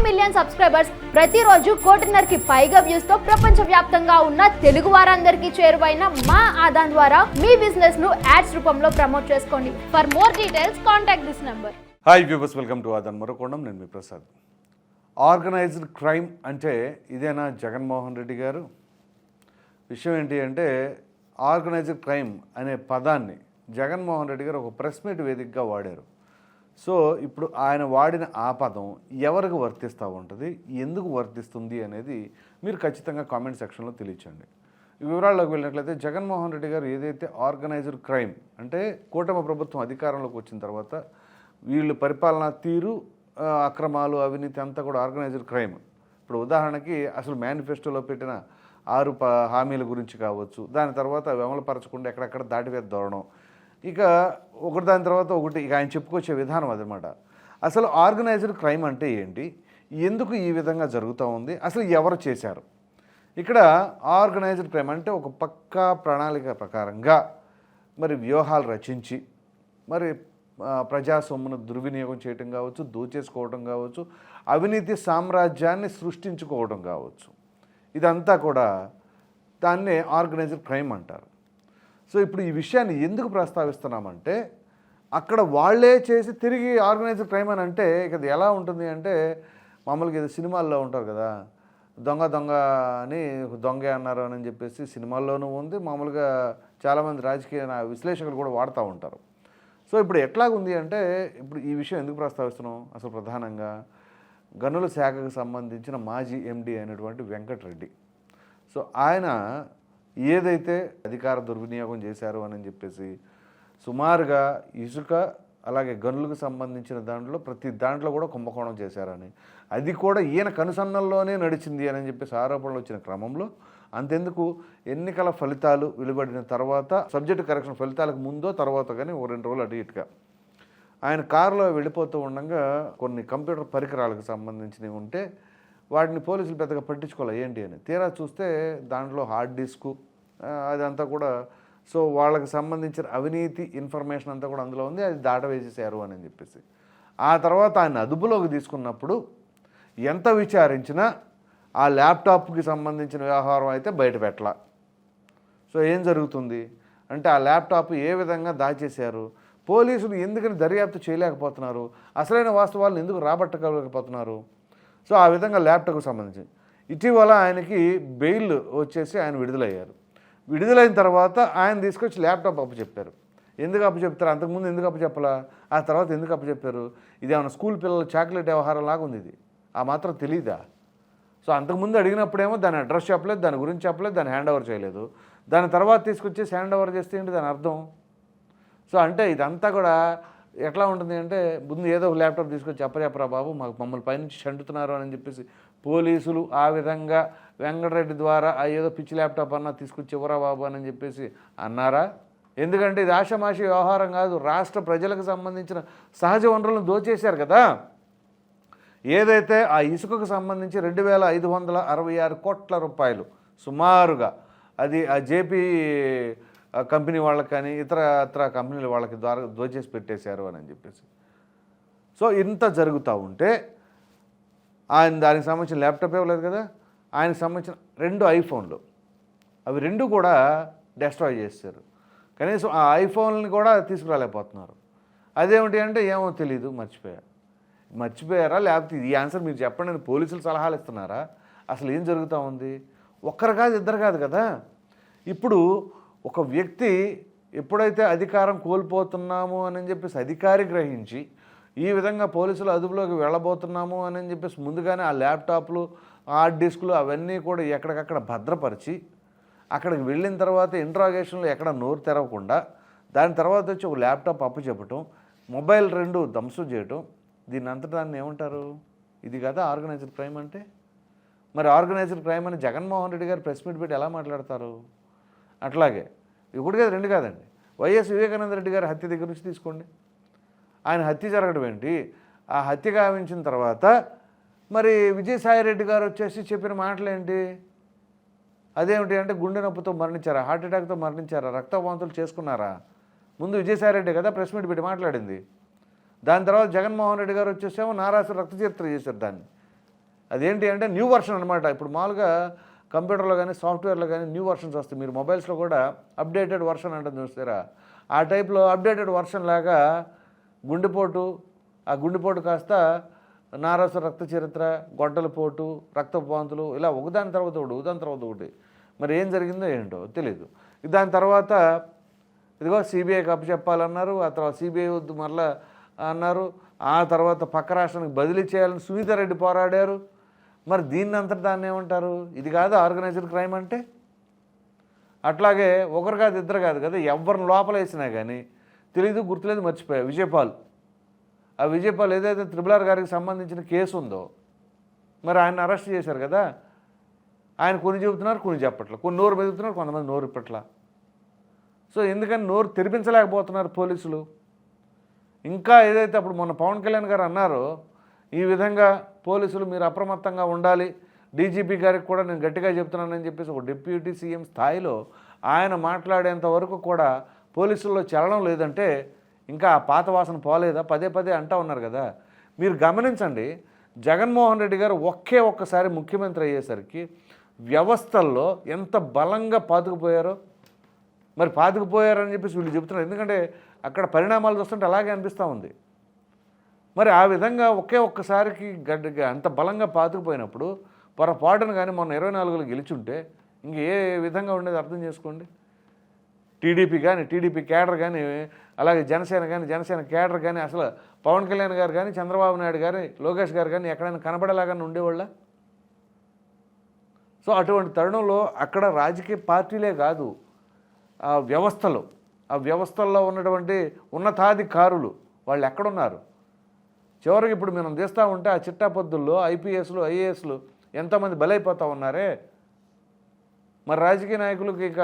Million subscribers, ప్రతిరోజు 1.5 పైగా views తో ప్రపంచవ్యాప్తంగా ఉన్న తెలుగు వారందరికీ చేరువైన మా ఆదాన్ ద్వారా మీ బిజినెస్ ను యాడ్స్ రూపంలో ప్రమోట్ చేసుకోండి. For more details contact this number. Hi viewers, welcome to Aadan మరొకొండం. నేను మీ ప్రసాద్. ఆర్గనైజ్డ్ క్రైమ్ అంటే ఇదేనా జగన్మోహన్ రెడ్డి గారు? విషయం ఏంటి అంటే ఆర్గనైజ్డ్ క్రైమ్ అనే పదాన్ని జగన్మోహన్ రెడ్డి గారు ఒక ప్రెస్ మీట్ వేదికగా వాడారు. సో ఇప్పుడు ఆయన వాడిన ఆ పదం ఎవరికి వర్తిస్తూ ఉంటుంది, ఎందుకు వర్తిస్తుంది అనేది మీరు ఖచ్చితంగా కామెంట్ సెక్షన్లో తెలియచండి. ఈ వివరాల్లోకి వెళ్ళినట్లయితే జగన్మోహన్ రెడ్డి గారు ఏదైతే ఆర్గనైజ్డ్ క్రైమ్ అంటే కూటమి ప్రభుత్వం అధికారంలోకి వచ్చిన తర్వాత వీళ్ళు పరిపాలనా తీరు, అక్రమాలు, అవినీతి అంతా కూడా ఆర్గనైజ్డ్ క్రైమ్. ఇప్పుడు ఉదాహరణకి అసలు మేనిఫెస్టోలో పెట్టిన 6 హామీల గురించి కావచ్చు, దాని తర్వాత అమలుపరచకుండా ఎక్కడెక్కడ దాటివేత ధోరణం, ఇక ఒకటి దాని తర్వాత ఒకటి, ఇక ఆయన చెప్పుకొచ్చే విధానం అదనమాట. అసలు ఆర్గనైజ్డ్ క్రైమ్ అంటే ఏంటి, ఎందుకు ఈ విధంగా జరుగుతూ ఉంది, అసలు ఎవరు చేశారు? ఇక్కడ ఆర్గనైజ్డ్ క్రైమ్ అంటే ఒక పక్కా ప్రణాళిక ప్రకారంగా మరి వ్యూహాలు రచించి మరి ప్రజా సొమ్మును దుర్వినియోగం చేయటం కావచ్చు, దోచేసుకోవడం కావచ్చు, అవినీతి సామ్రాజ్యాన్ని సృష్టించుకోవడం కావచ్చు, ఇదంతా కూడా దాన్నే ఆర్గనైజ్డ్ క్రైమ్ అంటారు. సో ఇప్పుడు ఈ విషయాన్ని ఎందుకు ప్రస్తావిస్తున్నామంటే అక్కడ వాళ్ళే చేసి తిరిగి ఆర్గనైజ్డ్ క్రైమ్ అని అంటే ఇక అది ఎలా ఉంటుంది అంటే మామూలుగా ఏదో సినిమాల్లో ఉంటారు కదా, దొంగ అని దొంగే అన్నారు అని చెప్పేసి సినిమాల్లోనూ ఉంది, మామూలుగా చాలామంది రాజకీయ విశ్లేషకులు కూడా వాడుతూ ఉంటారు. సో ఇప్పుడు ఎట్లాగుంది అంటే ఇప్పుడు ఈ విషయం ఎందుకు ప్రస్తావిస్తున్నాం, అసలు ప్రధానంగా గనుల శాఖకు సంబంధించిన మాజీ ఎండి అయినటువంటి వెంకటరెడ్డి. సో ఆయన ఏదైతే అధికార దుర్వినియోగం చేశారు అని చెప్పేసి సుమారుగా ఇసుక అలాగే గనులకు సంబంధించిన దాంట్లో ప్రతి దాంట్లో కూడా కుంభకోణం చేశారని, అది కూడా ఈయన కనుసన్నల్లోనే నడిచింది అని చెప్పేసి ఆరోపణలు వచ్చిన క్రమంలో అంతెందుకు ఎన్నికల ఫలితాలు వెలువడిన తర్వాత సబ్జెక్టు కరెక్షన్ ఫలితాలకు ముందో తర్వాత కానీ 2 రోజులు అటు ఇటుగా ఆయన కారులో వెళ్ళిపోతూ ఉండగా కొన్ని కంప్యూటర్ పరికరాలకు సంబంధించినవి ఉంటే వాటిని పోలీసులు పెద్దగా పట్టించుకోవాలి ఏంటి అని, తీరా చూస్తే దాంట్లో హార్డ్ డిస్కు అదంతా కూడా, సో వాళ్ళకి సంబంధించిన అవినీతి ఇన్ఫర్మేషన్ అంతా కూడా అందులో ఉంది, అది దాటవేసేసారు అని చెప్పేసి ఆ తర్వాత ఆయన అదుపులోకి తీసుకున్నప్పుడు ఎంత విచారించినా ఆ ల్యాప్టాప్కి సంబంధించిన వ్యవహారం అయితే బయట పెట్టాల. సో ఏం జరుగుతుంది అంటే ఆ ల్యాప్టాప్ ఏ విధంగా దాచేశారు, పోలీసులు ఎందుకని దర్యాప్తు చేయలేకపోతున్నారు, అసలైన వాస్తవాలను ఎందుకు రాబట్టలేకపోతున్నారు. సో ఆ విధంగా ల్యాప్టాప్కి సంబంధించి ఇటీవల ఆయనకి బెయిల్ వచ్చేసి ఆయన విడుదలయ్యారు. విడుదలైన తర్వాత ఆయన తీసుకొచ్చి ల్యాప్టాప్ అప్పచెప్పారు. ఎందుకు అప్పచెప్తారు, అంతకుముందు ఎందుకు అప్పచెప్పాలా, ఆ తర్వాత ఎందుకు అప్పచెప్పారు? ఇది ఏమైనా స్కూల్ పిల్లల చాక్లెట్ వ్యవహారం లాగా ఉంది, ఇది ఆ మాత్రం తెలీదా? సో అంతకుముందు అడిగినప్పుడేమో దాని అడ్రస్ చెప్పలేదు, దాని గురించి చెప్పలేదు, దాన్ని హ్యాండ్ ఓవర్ చేయలేదు, దాని తర్వాత తీసుకొచ్చేసి హ్యాండ్ ఓవర్ చేస్తే ఏంటి దాని అర్థం? సో అంటే ఇదంతా కూడా ఎట్లా ఉంటుంది అంటే ముందు ఏదో ఒక ల్యాప్టాప్ తీసుకొచ్చి చెప్పరా బాబు మాకు మమ్మల్ని పైనుంచి చంటుతున్నారు అని చెప్పేసి పోలీసులు ఆ విధంగా వెంకటరెడ్డి ద్వారా ఏదో పిచ్చి ల్యాప్టాప్ అన్నా తీసుకొచ్చి ఇవ్వరా బాబు అని చెప్పేసి అన్నారా? ఎందుకంటే ఇది ఆషామాషి వ్యవహారం కాదు, రాష్ట్ర ప్రజలకు సంబంధించిన సహజ వనరులను దోచేశారు కదా. ఏదైతే ఆ ఇసుకకు సంబంధించి 2,566 కోట్ల రూపాయలు సుమారుగా అది ఆ జేపీ కంపెనీ వాళ్ళకి కానీ ఇతర కంపెనీల వాళ్ళకి ద్వారా దోచేసి పెట్టేశారు అని చెప్పేసి. సో ఇంత జరుగుతూ ఉంటే ఆయన దానికి సంబంధించిన ల్యాప్టాప్ ఇవ్వలేదు కదా, ఆయనకు సంబంధించిన 2 ఐఫోన్లు అవి 2 కూడా డెస్ట్రాయ్ చేశారు. కనీసం ఆ ఐఫోన్ని కూడా తీసుకురాలేకపోతున్నారు. అదేమిటి అంటే ఏమో తెలీదు, మర్చిపోయారా లేకపోతే ఈ ఆన్సర్ మీరు చెప్పండి అని పోలీసులు సలహాలు ఇస్తున్నారా? అసలు ఏం జరుగుతూ ఉంది? ఒక్కరు కాదు, ఇద్దరు కాదు కదా. ఇప్పుడు ఒక వ్యక్తి ఎప్పుడైతే అధికారం కోల్పోతున్నాము అని చెప్పేసి అధికారి గ్రహించి ఈ విధంగా పోలీసులు అదుపులోకి వెళ్ళబోతున్నాము అని చెప్పేసి ముందుగానే ఆ ల్యాప్టాప్లు, హార్డ్ డిస్కులు అవన్నీ కూడా ఎక్కడికక్కడ భద్రపరిచి అక్కడికి వెళ్ళిన తర్వాత ఇంట్రాగేషన్లో ఎక్కడ నోరు తెరవకుండా దాని తర్వాత వచ్చి ఒక ల్యాప్టాప్ అప్పచెప్పటం, మొబైల్ 2 ధ్వంసం చేయటం, దీన్ని అంతటా దాన్ని ఏమంటారు? ఇది కదా ఆర్గనైజ్డ్ క్రైమ్ అంటే. మరి ఆర్గనైజ్డ్ క్రైమ్ అని జగన్మోహన్ రెడ్డి గారు ప్రెస్ మీట్ పెట్టి ఎలా మాట్లాడతారు? అట్లాగే ఒకటి కాదు, 2 కాదండి, వైఎస్ వివేకానంద రెడ్డి గారి హత్య దగ్గర నుంచి తీసుకోండి. ఆయన హత్య జరగడం ఏంటి, ఆ హత్య గావించిన తర్వాత మరి విజయసాయి రెడ్డి గారు వచ్చేసి చెప్పిన మాటలు ఏంటి? అదేమిటి అంటే గుండె నొప్పితో మరణించారా, హార్ట్ అటాక్తో మరణించారా, రక్తవాంతులు చేసుకున్నారా? ముందు విజయసాయి రెడ్డి కదా ప్రెస్ మీట్ పెట్టి మాట్లాడింది. దాని తర్వాత జగన్మోహన్ రెడ్డి గారు వచ్చేసేమో నారాసు రక్త చరిత్ర చేశారు దాన్ని. అదేంటి అంటే న్యూ వర్షన్ అనమాట. ఇప్పుడు మామూలుగా కంప్యూటర్లో కానీ సాఫ్ట్వేర్లో కానీ న్యూ వర్షన్స్ వస్తాయి. మీరు మొబైల్స్లో కూడా అప్డేటెడ్ వర్షన్ అంటుంది చూస్తారా, ఆ టైప్లో అప్డేటెడ్ వర్షన్ లాగా గుండెపోటు, ఆ గుండెపోటు కాస్త నారస రక్త చరిత్ర, గొడ్డల పోటు, రక్తవాంతులు, ఇలా ఒకదాని తర్వాత ఒకటి. మరి ఏం జరిగిందో ఏంటో తెలియదు. దాని తర్వాత ఇదిగో సిబిఐకి అప్పచెప్పాలన్నారు, ఆ తర్వాత సిబిఐ వద్దు మరలా అన్నారు, ఆ తర్వాత పక్క రాష్ట్రానికి బదిలీ చేయాలని సునీతారెడ్డి పోరాడారు. మరి దాన్ని ఏమంటారు? ఇది కాదు ఆర్గనైజ్డ్ క్రైమ్ అంటే. అట్లాగే ఒకరు కాదు ఇద్దరు కాదు కదా, ఎవరిని లోపల వేసినా కానీ తెలీదు, గుర్తులేదు, మర్చిపోయా. విజయపాల్, ఆ విజయపాల్ ఏదైతే త్రిబుల్ గారికి సంబంధించిన కేసు ఉందో, మరి ఆయన అరెస్ట్ చేశారు కదా, ఆయన కొన్ని చెబుతున్నారు, కొన్ని చెప్పట్ల, కొన్ని నోరు మెదుపుతున్నారు, కొంతమంది నోరు ఇప్పట్ల. సో ఎందుకని నోరు తెరిపించలేకపోతున్నారు పోలీసులు. ఇంకా ఏదైతే అప్పుడు మొన్న పవన్ కళ్యాణ్ గారు అన్నారో, ఈ విధంగా పోలీసులు మీరు అప్రమత్తంగా ఉండాలి, డీజీపీ గారికి కూడా నేను గట్టిగా చెప్తున్నానని చెప్పేసి ఒక డిప్యూటీ సీఎం స్థాయిలో ఆయన మాట్లాడేంత వరకు కూడా పోలీసుల్లో చలనం లేదంటే ఇంకా ఆ పాత వాసన పోలేదా? పదే అంటూ ఉన్నారు కదా. మీరు గమనించండి, జగన్మోహన్ రెడ్డి గారు ఒక్కసారి ముఖ్యమంత్రి అయ్యేసరికి వ్యవస్థల్లో ఎంత బలంగా పాతుకుపోయారో. మరి పాతుకుపోయారని చెప్పేసి వీళ్ళు చెబుతున్నారు, ఎందుకంటే అక్కడ పరిణామాలు చూస్తుంటే అలాగే అనిపిస్తూ ఉంది. మరి ఆ విధంగా ఒక్కసారికి గడ్డగా అంత బలంగా పాతుకుపోయినప్పుడు పొరపాటును కానీ మొన్న 24లో గెలిచుంటే ఇంక ఏ విధంగా ఉండేది అర్థం చేసుకోండి. టీడీపీ కానీ, టీడీపీ కేడర్ కానీ, అలాగే జనసేన కానీ, జనసేన కేడర్ కానీ, అసలు పవన్ కళ్యాణ్ గారు కానీ, చంద్రబాబు నాయుడు గారు, లోకేష్ గారు కానీ ఎక్కడైనా కనబడేలాగానే ఉండేవాళ్ళ. సో అటువంటి తరుణంలో అక్కడ రాజకీయ పార్టీలే కాదు, ఆ వ్యవస్థల్లో ఉన్నటువంటి ఉన్నతాధికారులు వాళ్ళు ఎక్కడున్నారు? చివరికి ఇప్పుడు మనం తీస్తూ ఉంటే ఆ చిట్టాపొద్దుల్లో ఐపీఎస్లు, ఐఏఎస్లు ఎంతోమంది బలైపోతూ ఉన్నారే. మరి రాజకీయ నాయకులకి ఇక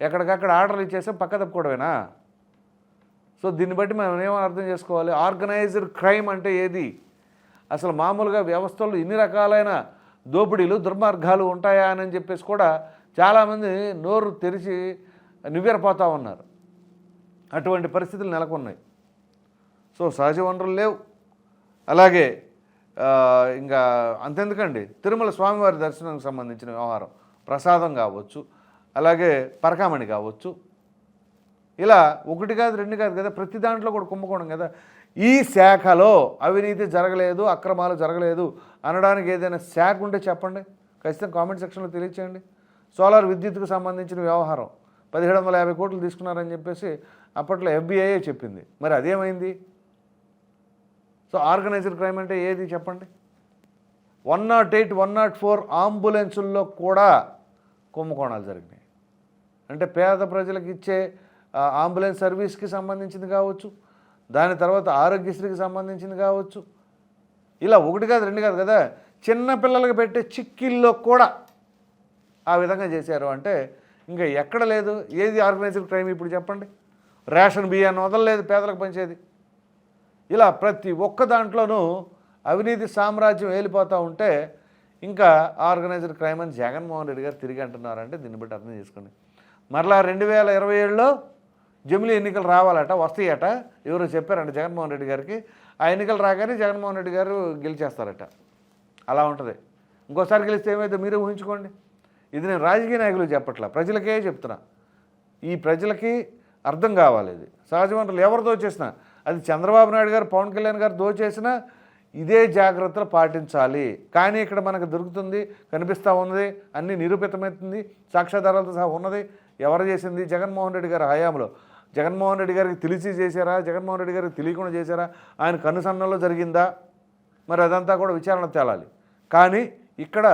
ఎక్కడికక్కడ ఆర్డర్లు ఇచ్చేస్తే పక్క తప్పుకోవడమేనా? సో దీన్ని బట్టి మనం ఏమని అర్థం చేసుకోవాలి? ఆర్గనైజ్డ్ క్రైమ్ అంటే ఏది? అసలు మామూలుగా వ్యవస్థల్లో ఇన్ని రకాలైన దోపిడీలు, దుర్మార్గాలు ఉంటాయా అని చెప్పేసి కూడా చాలామంది నోరు తెరిచి నివ్వెరపోతూ ఉన్నారు. అటువంటి పరిస్థితులు నెలకొన్నాయి. సో సహజ వనరులు లేవు. అలాగే ఇంకా అంతెందుకండి, తిరుమల స్వామివారి దర్శనానికి సంబంధించిన వ్యవహారం, ప్రసాదం కావచ్చు, అలాగే పరకామణి కావచ్చు, ఇలా ఒకటి కాదు రెండు కాదు కదా, ప్రతి దాంట్లో కూడా కుంభకోణం కదా. ఈ శాఖలో అవినీతి జరగలేదు, అక్రమాలు జరగలేదు అనడానికి ఏదైనా శాఖ ఉంటే చెప్పండి, ఖచ్చితంగా కామెంట్ సెక్షన్లో తెలియచేయండి. సోలార్ విద్యుత్కు సంబంధించిన వ్యవహారం 1750 కోట్లు తీసుకున్నారని చెప్పేసి అప్పట్లో FBI చెప్పింది. మరి అదేమైంది? సో ఆర్గనైజ్డ్ క్రైమ్ అంటే ఏది చెప్పండి? 108, 104 అంబులెన్సుల్లో కూడా కుంభకోణాలు జరిగినాయి. అంటే పేద ప్రజలకు ఇచ్చే అంబులెన్స్ సర్వీస్కి సంబంధించింది కావచ్చు, దాని తర్వాత ఆరోగ్యశ్రీకి సంబంధించింది కావచ్చు, ఇలా ఒకటి కాదు రెండు కాదు కదా, చిన్నపిల్లలకు పెట్టే చిక్కిల్లో కూడా ఆ విధంగా చేశారు. అంటే ఇంకా ఎక్కడ లేదు. ఏది ఆర్గనైజ్డ్ క్రైమ్ ఇప్పుడు చెప్పండి? రేషన్ బియ్యాన్ని వదలలేదు పేదలకు పంచేది. ఇలా ప్రతి ఒక్క దాంట్లోనూ అవినీతి సామ్రాజ్యం ఏలిపోతూ ఉంటే ఇంకా ఆర్గనైజ్డ్ క్రైమ్ అని జగన్మోహన్ రెడ్డి గారు తిరిగి అంటున్నారంటే దీన్ని బట్టి అర్థం చేసుకోండి. మరలా 2027లో జమిలీ ఎన్నికలు రావాలట, వస్తాయట, ఎవరో చెప్పారంట జగన్మోహన్ రెడ్డి గారికి. ఆ ఎన్నికలు రాగానే జగన్మోహన్ రెడ్డి గారు గెలిచేస్తారట. అలా ఉంటుంది. ఇంకోసారి గెలిస్తే ఏమైతే మీరే ఊహించుకోండి. ఇది నేను రాజకీయ నాయకులు చెప్పట్లా, ప్రజలకే చెప్తున్నా. ఈ ప్రజలకి అర్థం కావాలి. ఇది సహజ వనరులు ఎవరు దోచేసినా, అది చంద్రబాబు నాయుడు గారు, పవన్ కళ్యాణ్ గారు దోచేసినా ఇదే జాగ్రత్తలు పాటించాలి. కానీ ఇక్కడ మనకు దొరుకుతుంది, కనిపిస్తూ ఉన్నది, అన్నీ నిరూపితమవుతుంది, సాక్ష్యాధారాలతో సహా ఉన్నది. ఎవరు చేసింది? జగన్మోహన్ రెడ్డి గారి హయాంలో. జగన్మోహన్ రెడ్డి గారికి తెలిసి చేశారా, జగన్మోహన్ రెడ్డి గారికి తెలియకుండా చేశారా, ఆయన కనుసన్నలో జరిగిందా? మరి అదంతా కూడా విచారణ తేలాలి. కానీ ఇక్కడ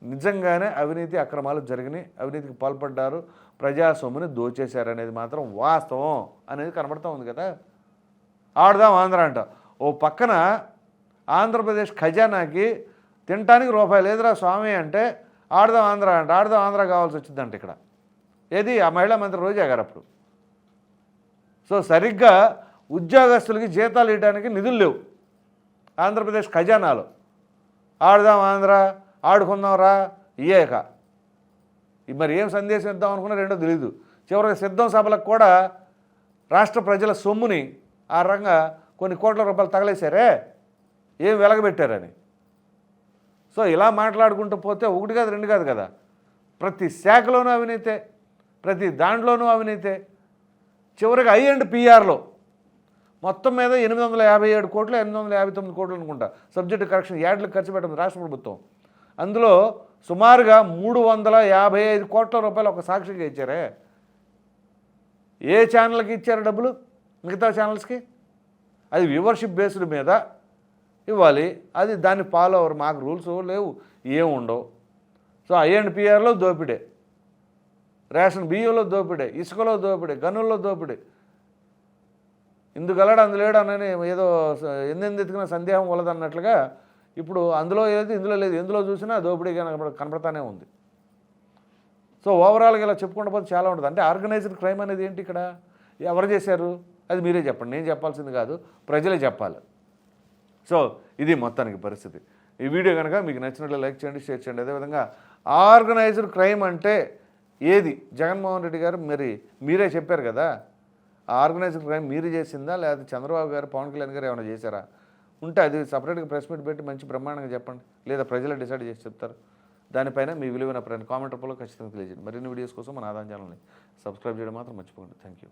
నిజంగానే అవినీతి అక్రమాలు జరిగినాయి, అవినీతికి పాల్పడ్డారు, ప్రజాస్వామ్యాన్ని దోచేశారనేది మాత్రం వాస్తవం అనేది కనబడుతూ ఉంది కదా. ఆడదాం ఆంధ్ర అంట. ఓ పక్కన ఆంధ్రప్రదేశ్ ఖజానాకి తినటానికి రూపాయి లేదురా స్వామి అంటే ఆడదాం ఆంధ్ర అంట. ఆడదాం ఆంధ్ర కావాల్సి వచ్చిందంట ఇక్కడ. ఏది ఆ మహిళా మంత్రి రోజా గారు అప్పుడు. సో సరిగ్గా ఉద్యోగస్తులకి జీతాలు ఇవ్వడానికి నిధులు లేవు ఆంధ్రప్రదేశ్ ఖజానాలో. ఆడదాం ఆంధ్ర, ఆడుకుందాం రా ఇయ్యాక మరి ఏం సందేశం ఇద్దాం అనుకున్నా రెండో తెలీదు. చివరికి సిద్ధం సభలకు కూడా రాష్ట్ర ప్రజల సొమ్ముని ఆ రంగా కొన్ని కోట్ల రూపాయలు తగలేశారే, ఏం వెలగబెట్టారని. సో ఇలా మాట్లాడుకుంటూ పోతే ఒకటి కాదు రెండు కాదు కదా, ప్రతి శాఖలోనూ అవినీతే, ప్రతి దాంట్లోనూ అవినీతే. చివరికి ఐ&పిఆర్లో మొత్తం మీద 857 కోట్లు 859 కోట్లు అనుకుంటా సబ్జెక్టు కరెక్షన్ యాడ్లకు ఖర్చు పెట్టింది రాష్ట్ర ప్రభుత్వం. అందులో సుమారుగా 355 కోట్ల రూపాయలు ఒక సాక్షిగా ఇచ్చారే. ఏ ఛానల్కి ఇచ్చారు డబ్బులు? మిగతా ఛానల్స్కి. అది వ్యూవర్షిప్ బేస్డ్ మీద ఇవ్వాలి, అది దాన్ని ఫాలో అవ్వరు. మాకు రూల్స్ లేవు, ఏముండవు. సో ఐ&పిఆర్లో దోపిడే, రేషన్ బియ్యంలో దోపిడే, ఇసుకలో దోపిడే, గనుల్లో దోపిడే. ఇందుగలడు అందులేడు అని ఏదో ఎత్తెతికిన సందేహం వలదన్నట్లుగా ఇప్పుడు అందులో లేదు ఇందులో లేదు, ఎందులో చూసినా దోపిడీ కనపడతానే ఉంది. సో ఓవరాల్గా ఇలా చెప్పుకుంటూ పోతే చాలా ఉంటుంది. అంటే ఆర్గనైజ్డ్ క్రైమ్ అనేది ఏంటి ఇక్కడ? ఎవరు చేశారు అది మీరే చెప్పండి, నేను చెప్పాల్సింది కాదు, ప్రజలే చెప్పాలి. సో ఇది మొత్తానికి పరిస్థితి. ఈ వీడియో కనుక మీకు నచ్చినట్లు లైక్ చేయండి, షేర్ చేయండి. అదేవిధంగా ఆర్గనైజ్డ్ క్రైమ్ అంటే ఏది? జగన్మోహన్ రెడ్డి గారు మరి మీరే చెప్పారు కదా, ఆర్గనైజ్డ్ క్రైమ్ మీరు చేసిందా లేకపోతే చంద్రబాబు గారు పవన్ కళ్యాణ్ గారు ఏమైనా చేశారా? ఉంటే అది సపరేట్గా ప్రెస్ మీట్ పెట్టి మంచి బ్రహ్మాండంగా చెప్పండి, లేదా ప్రజలే డిసైడ్ చేసి చెప్తారు. దానిపైన మీ విలువైన కామెంట్ రూపంలో ఖచ్చితంగా తెలియజేయండి. మరిన్ని వీడియోస్ కోసం మన ఆదాయం ఛానల్ని సబ్స్క్రైబ్ చేయడం మాత్రం మర్చిపోకండి. Thank you.